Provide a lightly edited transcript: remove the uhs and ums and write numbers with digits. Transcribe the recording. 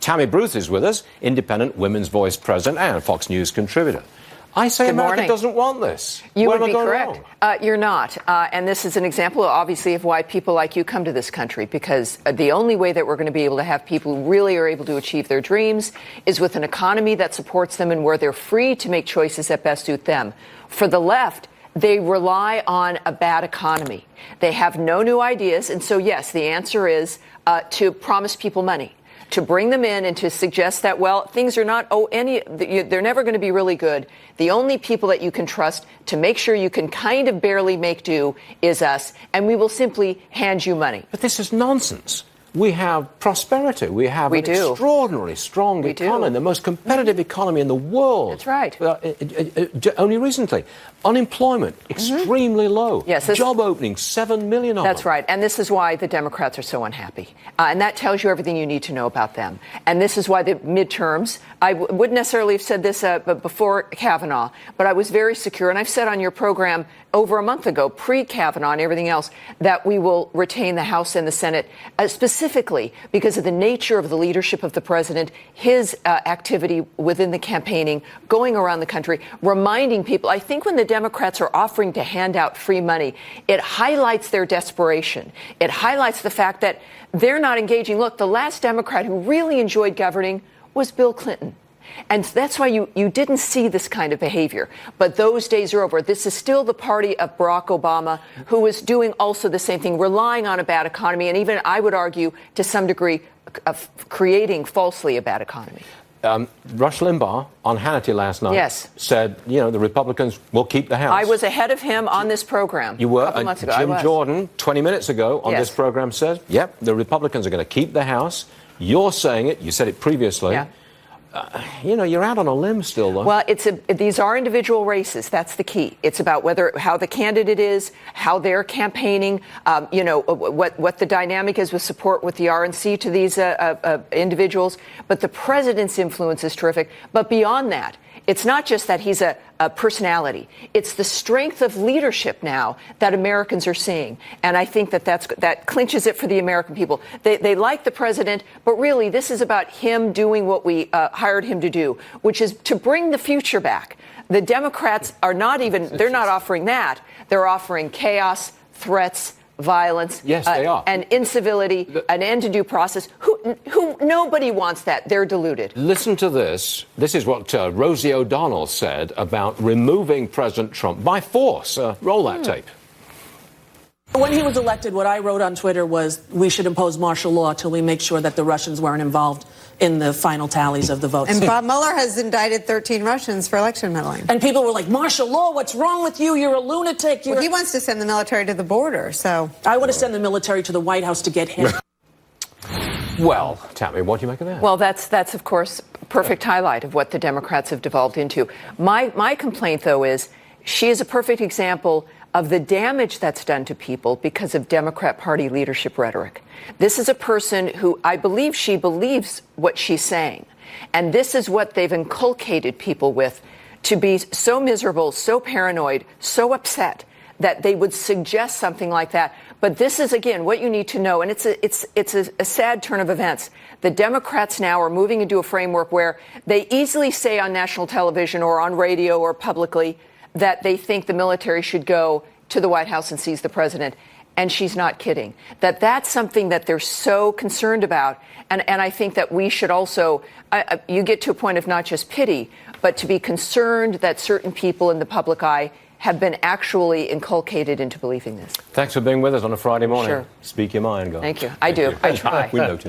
Tammy Bruce is with us, independent Women's Voice president and Fox News contributor. I say America doesn't want this. You would be correct. You're not. And this is an example, obviously, of why people like you come to this country, because the only way that we're going to be able to have people who really are able to achieve their dreams is with an economy that supports them and where they're free to make choices that best suit them. For the left, they rely on a bad economy. They have no new ideas. And so, yes, the answer is to promise people money, to bring them in and to suggest that, well, things are not, they're never going to be really good. The only people that you can trust to make sure you can kind of barely make do is us, and we will simply hand you money. But this is nonsense. We have prosperity. We have an extraordinarily strong economy, the most competitive economy in the world. That's right. Only recently. Unemployment, extremely low. Yes, job openings, 7 million of That's them. right. And this is why the Democrats are so unhappy. And that tells you everything you need to know about them. And this is why the midterms, I wouldn't necessarily have said this before Kavanaugh, but I was very secure. And I've said on your program over a month ago, pre-Kavanaugh and everything else, that we will retain the House and the Senate, specifically because of the nature of the leadership of the president, his activity within the campaigning, going around the country, reminding people. I think when the Democrats are offering to hand out free money, it highlights their desperation. It highlights the fact that they're not engaging. Look, the last Democrat who really enjoyed governing was Bill Clinton. And that's why you didn't see this kind of behavior. But those days are over. This is still the party of Barack Obama, who is doing also the same thing, relying on a bad economy, and even, I would argue, to some degree, of creating falsely a bad economy. Rush Limbaugh on Hannity last night said, the Republicans will keep the House. I was ahead of him on this program. You were. A couple months ago. Jim Jordan, 20 minutes ago on this program, said, yep, the Republicans are going to keep the House. You're saying it. You said it previously. Yeah. You're out on a limb still, though. Well, these are individual races. That's the key. It's about how the candidate is, how they're campaigning, what the dynamic is with support with the RNC to these individuals. But the president's influence is terrific. But beyond that, it's not just that he's a personality. It's the strength of leadership now that Americans are seeing. And I think that clinches it for the American people. They like the president, but really this is about him doing what we hired him to do, which is to bring the future back. The Democrats are they're not offering that. They're offering chaos, threats, violence, yes, they are. And incivility, an end to due process. Who nobody wants that. They're deluded. Listen to this. This is what Rosie O'Donnell said about removing President Trump by force. Roll that tape. When he was elected, what I wrote on Twitter was we should impose martial law till we make sure that the Russians weren't involved in the final tallies of the votes. And Bob Mueller has indicted 13 Russians for election meddling. And people were like, martial law, what's wrong with you? You're a lunatic. Well, he wants to send the military to the border, so. I want to send the military to the White House to get him. Well, Tammy, what do you make of that? Well, that's of course, a perfect highlight of what the Democrats have devolved into. My complaint, though, is she is a perfect example of the damage that's done to people because of Democrat Party leadership rhetoric. This is a person who I believe she believes what she's saying. And this is what they've inculcated people with, to be so miserable, so paranoid, so upset that they would suggest something like that. But this is, again, what you need to know. And it's a sad turn of events. The Democrats now are moving into a framework where they easily say on national television or on radio or publicly that they think the military should go to the White House and seize the president. And she's not kidding. That's something that they're so concerned about. And I think that we should also, you get to a point of not just pity, but to be concerned that certain people in the public eye have been actually inculcated into believing this. Thanks for being with us on a Friday morning. Sure. Speak your mind, guys. Thank you. I do. I try. We noticed.